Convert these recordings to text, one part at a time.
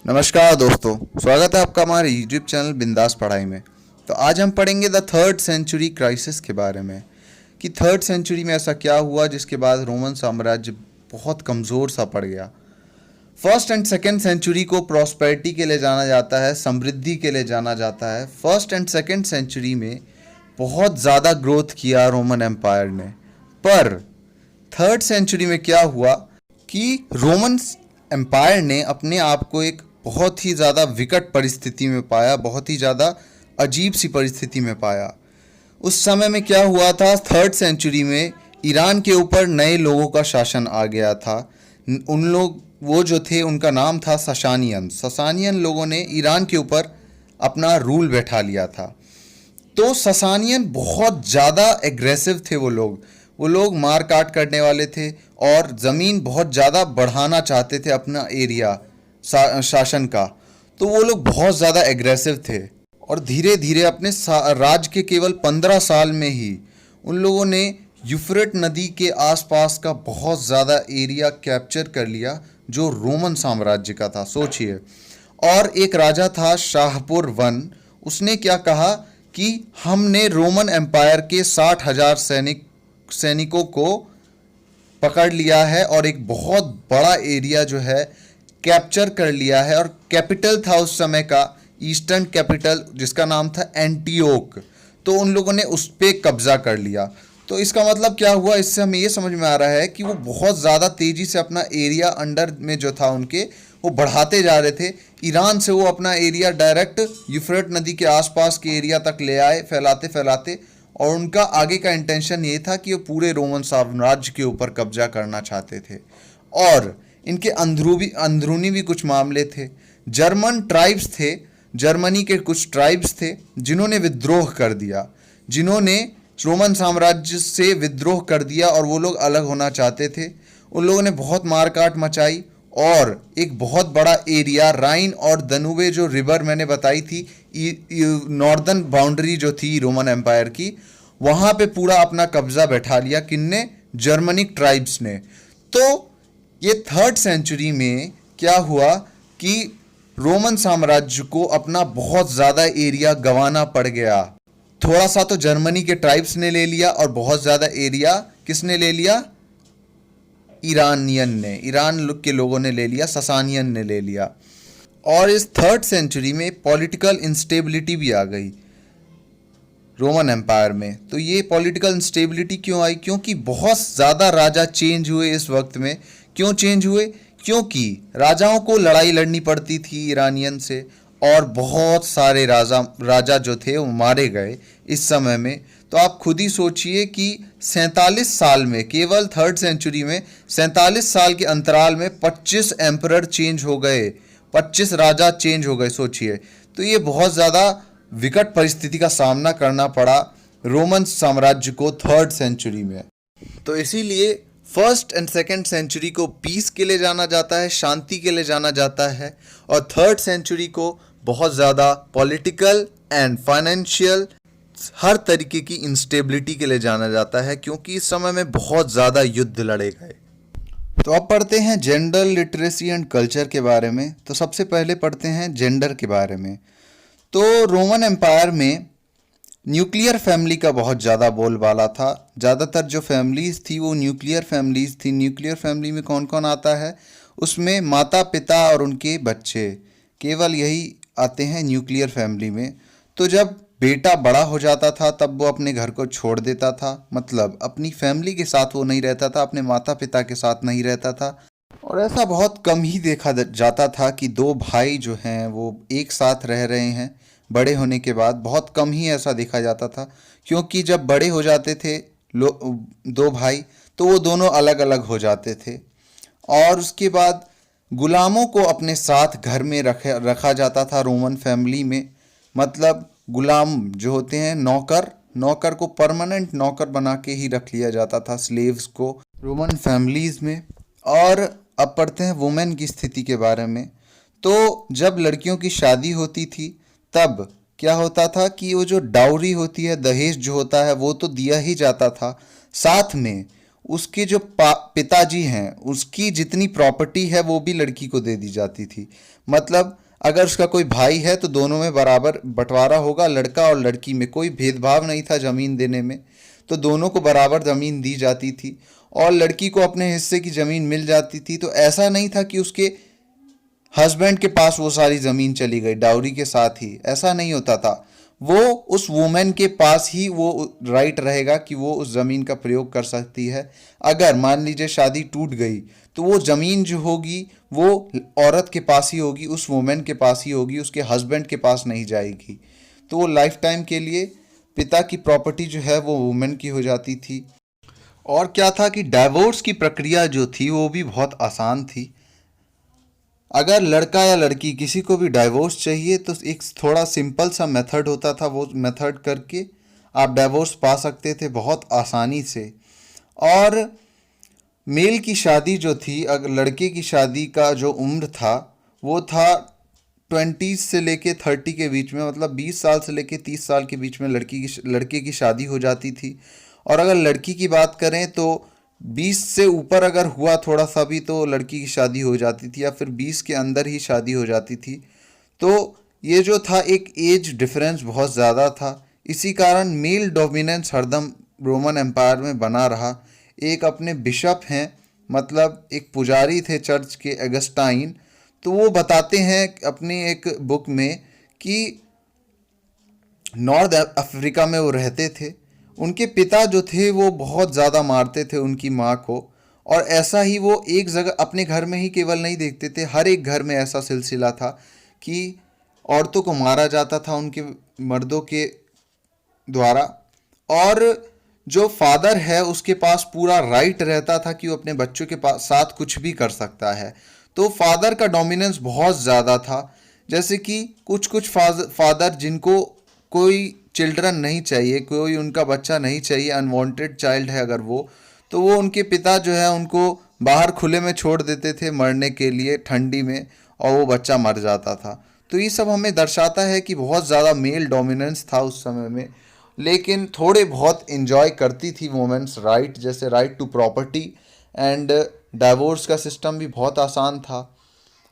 नमस्कार दोस्तों, स्वागत है आपका हमारे यूट्यूब चैनल बिंदास पढ़ाई में। तो आज हम पढ़ेंगे द थर्ड सेंचुरी क्राइसिस के बारे में कि थर्ड सेंचुरी में ऐसा क्या हुआ जिसके बाद रोमन साम्राज्य बहुत कमज़ोर सा पड़ गया। फर्स्ट एंड सेकेंड सेंचुरी को प्रॉस्पेरिटी के लिए जाना जाता है, समृद्धि के लिए जाना जाता है। फर्स्ट एंड सेकेंड सेंचुरी में बहुत ज़्यादा ग्रोथ किया रोमन एम्पायर ने, पर थर्ड सेंचुरी में क्या हुआ कि रोमन एम्पायर ने अपने आप को एक बहुत ही ज़्यादा विकट परिस्थिति में पाया, बहुत ही ज़्यादा अजीब सी परिस्थिति में पाया। उस समय में क्या हुआ था, थर्ड सेंचुरी में ईरान के ऊपर नए लोगों का शासन आ गया था। उन लोग वो जो थे उनका नाम था ससानियन लोगों ने ईरान के ऊपर अपना रूल बैठा लिया था। तो ससानियन बहुत ज़्यादा एग्रेसिव थे। वो लोग मार काट करने वाले थे और ज़मीन बहुत ज़्यादा बढ़ाना चाहते थे अपना एरिया शासन का। तो वो लोग बहुत ज़्यादा एग्रेसिव थे और धीरे धीरे अपने राज के केवल 15 साल में ही उन लोगों ने यूफ्रेट नदी के आसपास का बहुत ज़्यादा एरिया कैप्चर कर लिया जो रोमन साम्राज्य का था। सोचिए, और एक राजा था शाहपुर वन, उसने क्या कहा कि हमने रोमन एम्पायर के 60,000 सैनिकों को पकड़ लिया है और एक बहुत बड़ा एरिया जो है कैप्चर कर लिया है। और कैपिटल था उस समय का ईस्टर्न कैपिटल जिसका नाम था एंटीओक। तो उन लोगों ने उस पर कब्जा कर लिया। तो इसका मतलब क्या हुआ, इससे हमें ये समझ में आ रहा है कि वो बहुत ज़्यादा तेज़ी से अपना एरिया अंडर में जो था उनके वो बढ़ाते जा रहे थे। ईरान से वो अपना एरिया डायरेक्ट यूफ्रेट नदी के आसपास के एरिया तक ले आए, फैलाते फैलाते। और उनका आगे का इंटेंशन ये था कि वो पूरे रोमन साम्राज्य के ऊपर कब्जा करना चाहते थे। और इनके अंदरूनी भी कुछ मामले थे। जर्मन ट्राइब्स थे, जर्मनी के कुछ ट्राइब्स थे जिन्होंने विद्रोह कर दिया, जिन्होंने रोमन साम्राज्य से विद्रोह कर दिया और वो लोग अलग होना चाहते थे। उन लोगों ने बहुत मारकाट मचाई और एक बहुत बड़ा एरिया राइन और दनुबे जो रिवर मैंने बताई थी, नॉर्दर्न बाउंड्री जो थी रोमन एम्पायर की, वहाँ पे पूरा अपना कब्जा बैठा लिया। किनने? जर्मनिक ट्राइब्स ने। तो ये थर्ड सेंचुरी में क्या हुआ कि रोमन साम्राज्य को अपना बहुत ज़्यादा एरिया गंवाना पड़ गया। थोड़ा सा तो जर्मनी के ट्राइब्स ने ले लिया और बहुत ज़्यादा एरिया किसने ले लिया? ईरान के लोगों ने ले लिया, ससानियन ने ले लिया। और इस थर्ड सेंचुरी में पॉलिटिकल इंस्टेबिलिटी भी आ गई रोमन एम्पायर में। तो ये पॉलिटिकल इंस्टेबिलिटी क्यों आई? क्योंकि बहुत ज़्यादा राजा चेंज हुए इस वक्त में। क्यों चेंज हुए? क्योंकि राजाओं को लड़ाई लड़नी पड़ती थी ईरानियन से और बहुत सारे राजा जो थे वो मारे गए इस समय में। तो आप खुद ही सोचिए कि 47 साल में, केवल थर्ड सेंचुरी में 47 साल के अंतराल में 25 एम्परर चेंज हो गए, 25 राजा चेंज हो गए। सोचिए, तो ये बहुत ज़्यादा विकट परिस्थिति का सामना करना पड़ा रोमन साम्राज्य को थर्ड सेंचुरी में। तो इसीलिए फर्स्ट एंड सेकेंड सेंचुरी को पीस के लिए जाना जाता है, शांति के लिए जाना जाता है, और थर्ड सेंचुरी को बहुत ज़्यादा पॉलिटिकल एंड फाइनेंशियल हर तरीके की इंस्टेबिलिटी के लिए जाना जाता है, क्योंकि इस समय में बहुत ज़्यादा युद्ध लड़े गए। तो अब पढ़ते हैं जेंडर लिटरेसी एंड कल्चर के बारे में। तो सबसे पहले पढ़ते हैं जेंडर के बारे में। तो रोमन एम्पायर में न्यूक्लियर फैमिली का बहुत ज़्यादा बोलबाला था। ज़्यादातर जो फैमिलीज़ थी वो न्यूक्लियर फैमिलीज़ थी। न्यूक्लियर फैमिली में कौन कौन आता है? उसमें माता पिता और उनके बच्चे, केवल यही आते हैं न्यूक्लियर फैमिली में। तो जब बेटा बड़ा हो जाता था तब वो अपने घर को छोड़ देता था, मतलब अपनी फैमिली के साथ वो नहीं रहता था, अपने माता पिता के साथ नहीं रहता था। और ऐसा बहुत कम ही देखा जाता था कि दो भाई जो हैं वो एक साथ रह रहे हैं बड़े होने के बाद। बहुत कम ही ऐसा देखा जाता था, क्योंकि जब बड़े हो जाते थे दो भाई तो वो दोनों अलग अलग हो जाते थे। और उसके बाद गुलामों को अपने साथ घर में रखा जाता था रोमन फैमिली में। मतलब गुलाम जो होते हैं, नौकर को परमानेंट नौकर बना के ही रख लिया जाता था, स्लेव्स को, रोमन फैमिलीज़ में। और अब पढ़ते हैं वुमेन की स्थिति के बारे में। तो जब लड़कियों की शादी होती थी तब क्या होता था कि वो जो डाउरी होती है, दहेज जो होता है, वो तो दिया ही जाता था। साथ में उसके जो पिताजी हैं उसकी जितनी प्रॉपर्टी है वो भी लड़की को दे दी जाती थी। मतलब अगर उसका कोई भाई है तो दोनों में बराबर बंटवारा होगा, लड़का और लड़की में कोई भेदभाव नहीं था ज़मीन देने में, तो दोनों को बराबर ज़मीन दी जाती थी और लड़की को अपने हिस्से की ज़मीन मिल जाती थी। तो ऐसा नहीं था कि उसके हस्बैंड के पास वो सारी ज़मीन चली गई डाउरी के साथ ही, ऐसा नहीं होता था। वो उस वुमेन के पास ही वो राइट रहेगा कि वो उस ज़मीन का प्रयोग कर सकती है। अगर मान लीजिए शादी टूट गई तो वो ज़मीन जो होगी वो औरत के पास ही होगी, उस वुमेन के पास ही होगी, उसके हस्बैंड के पास नहीं जाएगी। तो वो लाइफ टाइम के लिए पिता की प्रॉपर्टी जो है वो वुमेन की हो जाती थी। और क्या था कि डाइवोर्स की प्रक्रिया जो थी वो भी बहुत आसान थी। अगर लड़का या लड़की किसी को भी डाइवोर्स चाहिए तो एक थोड़ा सिंपल सा मेथड होता था, वो मेथड करके आप डाइवोर्स पा सकते थे बहुत आसानी से। और मेल की शादी जो थी, अगर लड़के की शादी का जो उम्र था वो था 20 से लेके 30 के बीच में, मतलब 20 साल से लेके 30 साल के बीच में लड़के की शादी हो जाती थी। और अगर लड़की की बात करें तो 20 से ऊपर अगर हुआ थोड़ा सा भी तो लड़की की शादी हो जाती थी, या फिर 20 के अंदर ही शादी हो जाती थी। तो ये जो था एक एज डिफरेंस बहुत ज़्यादा था। इसी कारण मेल डोमिनेंस हरदम रोमन एम्पायर में बना रहा। एक अपने बिशप हैं, मतलब एक पुजारी थे चर्च के, अगस्टाइन, तो वो बताते हैं अपनी एक बुक में कि नॉर्थ अफ्रीका में वो रहते थे। उनके पिता जो थे वो बहुत ज़्यादा मारते थे उनकी माँ को, और ऐसा ही वो एक जगह अपने घर में ही केवल नहीं देखते थे, हर एक घर में ऐसा सिलसिला था कि औरतों को मारा जाता था उनके मर्दों के द्वारा। और जो फादर है उसके पास पूरा राइट रहता था कि वो अपने बच्चों के पास साथ कुछ भी कर सकता है। तो फादर का डोमिनेंस बहुत ज़्यादा था। जैसे कि कुछ कुछ फादर जिनको कोई चिल्ड्रन नहीं चाहिए, कोई उनका बच्चा नहीं चाहिए, अनवांटेड चाइल्ड है अगर वो, तो वो उनके पिता जो है उनको बाहर खुले में छोड़ देते थे मरने के लिए ठंडी में, और वो बच्चा मर जाता था। तो ये सब हमें दर्शाता है कि बहुत ज़्यादा मेल डोमिनेंस था उस समय में। लेकिन थोड़े बहुत इन्जॉय करती थी वुमेन्स राइट, जैसे right to property, and divorce का सिस्टम भी बहुत आसान था।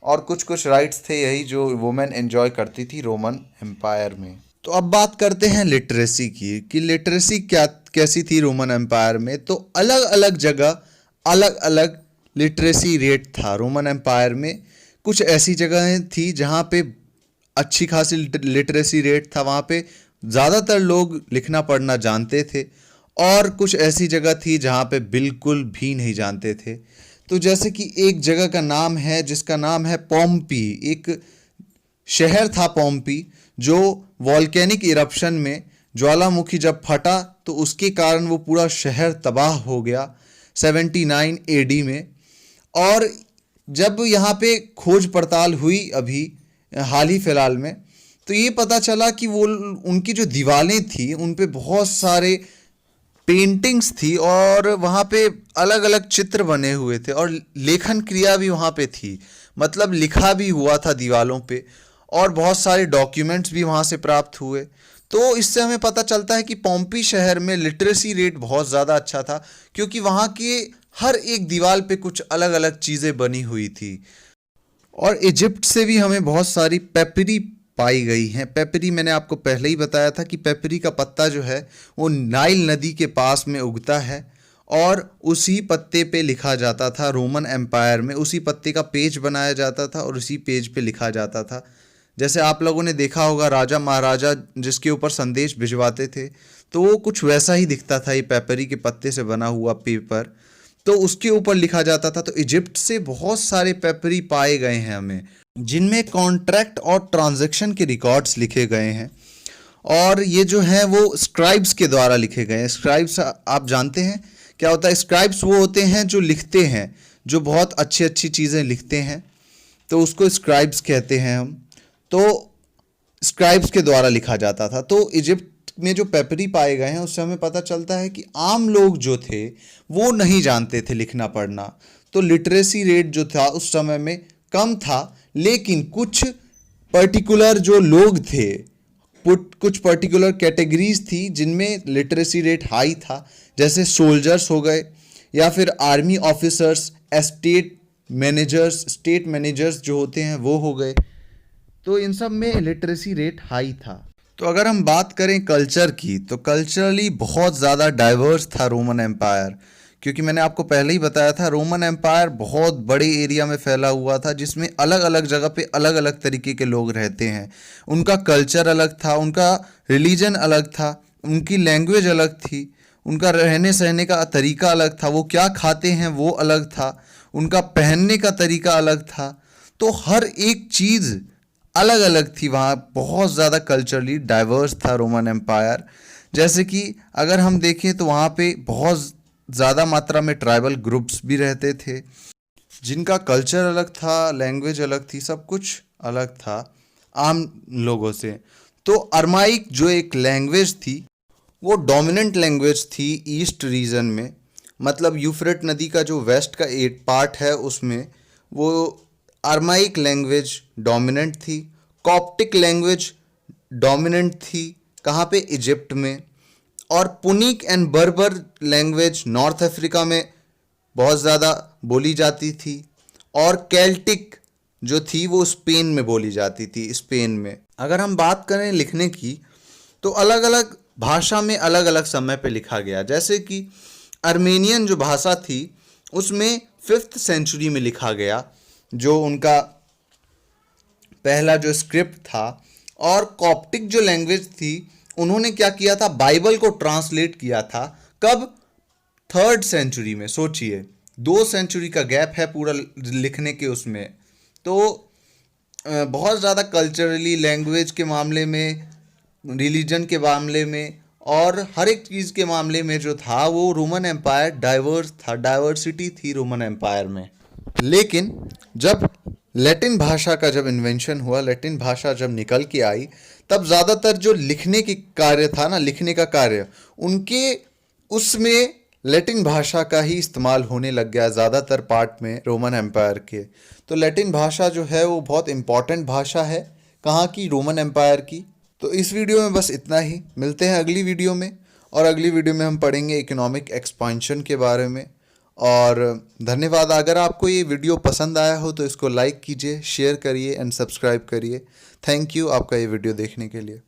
और कुछ कुछ राइट्स थे यही जो वुमेन एंजॉय करती थी रोमन एम्पायर में। तो अब बात करते हैं लिटरेसी की, कि लिटरेसी क्या कैसी थी रोमन एम्पायर में। तो अलग अलग जगह अलग अलग लिटरेसी रेट था रोमन एम्पायर में। कुछ ऐसी जगहें थी जहाँ पे अच्छी खासी लिटरेसी रेट था, वहाँ पे ज़्यादातर लोग लिखना पढ़ना जानते थे, और कुछ ऐसी जगह थी जहाँ पे बिल्कुल भी नहीं जानते थे। तो जैसे कि एक जगह का नाम है जिसका नाम है पोम्पी, एक शहर था पोम्पी, जो वॉल्केनिक इरप्शन में ज्वालामुखी जब फटा तो उसके कारण वो पूरा शहर तबाह हो गया 79 एडी में। और जब यहाँ पे खोज पड़ताल हुई अभी हाल ही फिलहाल में, तो ये पता चला कि वो उनकी जो दीवारें थी उन पे बहुत सारे पेंटिंग्स थी, और वहाँ पे अलग अलग चित्र बने हुए थे, और लेखन क्रिया भी वहाँ पे थी, मतलब लिखा भी हुआ था दीवालों पे, और बहुत सारे डॉक्यूमेंट्स भी वहाँ से प्राप्त हुए। तो इससे हमें पता चलता है कि पोम्पी शहर में लिटरेसी रेट बहुत ज़्यादा अच्छा था, क्योंकि वहाँ के हर एक दीवार पे कुछ अलग अलग चीज़ें बनी हुई थी। और इजिप्ट से भी हमें बहुत सारी पेपरी पाई गई हैं। पेपरी मैंने आपको पहले ही बताया था कि पेपरी का पत्ता जो है वो नाइल नदी के पास में उगता है, और उसी पत्ते पे लिखा जाता था रोमन एम्पायर में, उसी पत्ते का पेज बनाया जाता था और उसी पेज पे लिखा जाता था। जैसे आप लोगों ने देखा होगा राजा महाराजा जिसके ऊपर संदेश भिजवाते थे, तो वो कुछ वैसा ही दिखता था, ये पेपरी के पत्ते से बना हुआ पेपर, तो उसके ऊपर लिखा जाता था। तो इजिप्ट से बहुत सारे पेपरी पाए गए हैं हमें, जिनमें कॉन्ट्रैक्ट और ट्रांजैक्शन के रिकॉर्ड्स लिखे गए हैं, और ये जो हैं वो स्क्राइब्स के द्वारा लिखे गए हैं। स्क्राइब्स आप जानते हैं क्या होता है? स्क्राइब्स वो होते हैं जो लिखते हैं, जो बहुत अच्छी अच्छी चीज़ें लिखते हैं, तो उसको स्क्राइब्स कहते हैं हम। तो स्क्राइब्स के द्वारा लिखा जाता था। तो इजिप्ट में जो पेपरी पाए गए हैं उससे हमें पता चलता है कि आम लोग जो थे वो नहीं जानते थे लिखना पढ़ना। तो लिटरेसी रेट जो था उस समय में कम था, लेकिन कुछ पर्टिकुलर जो लोग थे, कुछ पर्टिकुलर कैटेगरीज थी जिनमें लिटरेसी रेट हाई था, जैसे सोल्जर्स हो गए, या फिर आर्मी ऑफिसर्स, स्टेट मैनेजर्स जो होते हैं वो हो गए। तो इन सब में लिटरेसी रेट हाई था। तो अगर हम बात करें कल्चर की, तो कल्चरली बहुत ज़्यादा डाइवर्स था रोमन एम्पायर, क्योंकि मैंने आपको पहले ही बताया था रोमन एम्पायर बहुत बड़े एरिया में फैला हुआ था, जिसमें अलग अलग जगह पे अलग अलग तरीके के लोग रहते हैं। उनका कल्चर अलग था, उनका रिलीजन अलग था, उनकी लैंग्वेज अलग थी, उनका रहने सहने का तरीका अलग था, वो क्या खाते हैं वो अलग था, उनका पहनने का तरीका अलग था। तो हर एक चीज़ अलग अलग थी वहाँ, बहुत ज़्यादा कल्चरली डाइवर्स था रोमन एम्पायर। जैसे कि अगर हम देखें तो वहाँ पे बहुत ज़्यादा मात्रा में ट्राइबल ग्रुप्स भी रहते थे, जिनका कल्चर अलग था, लैंग्वेज अलग थी, सब कुछ अलग था आम लोगों से। तो अरमाइक जो एक लैंग्वेज थी वो डोमिनेंट लैंग्वेज थी ईस्ट रीजन में, मतलब यूफ्रेट नदी का जो वेस्ट का एक पार्ट है उसमें वो अरमाइक लैंग्वेज डोमिनेंट थी। कॉप्टिक लैंग्वेज डोमिनेंट थी, कहाँ पे, इजिप्ट में। और पुनिक एंड बर्बर लैंग्वेज नॉर्थ अफ्रीका में बहुत ज़्यादा बोली जाती थी। और केल्टिक जो थी वो स्पेन में बोली जाती थी, स्पेन में। अगर हम बात करें लिखने की, तो अलग अलग भाषा में अलग अलग समय पे लिखा गया। जैसे कि अर्मेनियन जो भाषा थी उसमें 5th सेंचुरी में लिखा गया, जो उनका पहला जो स्क्रिप्ट था। और कॉप्टिक जो लैंग्वेज थी उन्होंने क्या किया था, बाइबल को ट्रांसलेट किया था। कब? 3rd सेंचुरी में। सोचिए 2 सेंचुरी का गैप है पूरा लिखने के उसमें। तो बहुत ज़्यादा कल्चरली, लैंग्वेज के मामले में, रिलीजन के मामले में और हर एक चीज़ के मामले में जो था वो रोमन एम्पायर डाइवर्स था, डाइवर्सिटी थी रोमन एम्पायर में। लेकिन जब लैटिन भाषा का जब इन्वेंशन हुआ, लैटिन भाषा जब निकल के आई, तब ज़्यादातर जो लिखने की कार्य था ना, लिखने का कार्य, उनके उसमें लैटिन भाषा का ही इस्तेमाल होने लग गया ज़्यादातर पार्ट में रोमन एम्पायर के। तो लैटिन भाषा जो है वो बहुत इम्पॉर्टेंट भाषा है, कहाँ की, रोमन एम्पायर की। तो इस वीडियो में बस इतना ही, मिलते हैं अगली वीडियो में। और अगली वीडियो में हम पढ़ेंगे इकोनॉमिक एक्सपेंशन के बारे में। और धन्यवाद। अगर आपको ये वीडियो पसंद आया हो तो इसको लाइक कीजिए, शेयर करिए एंड सब्सक्राइब करिए। थैंक यू आपका ये वीडियो देखने के लिए।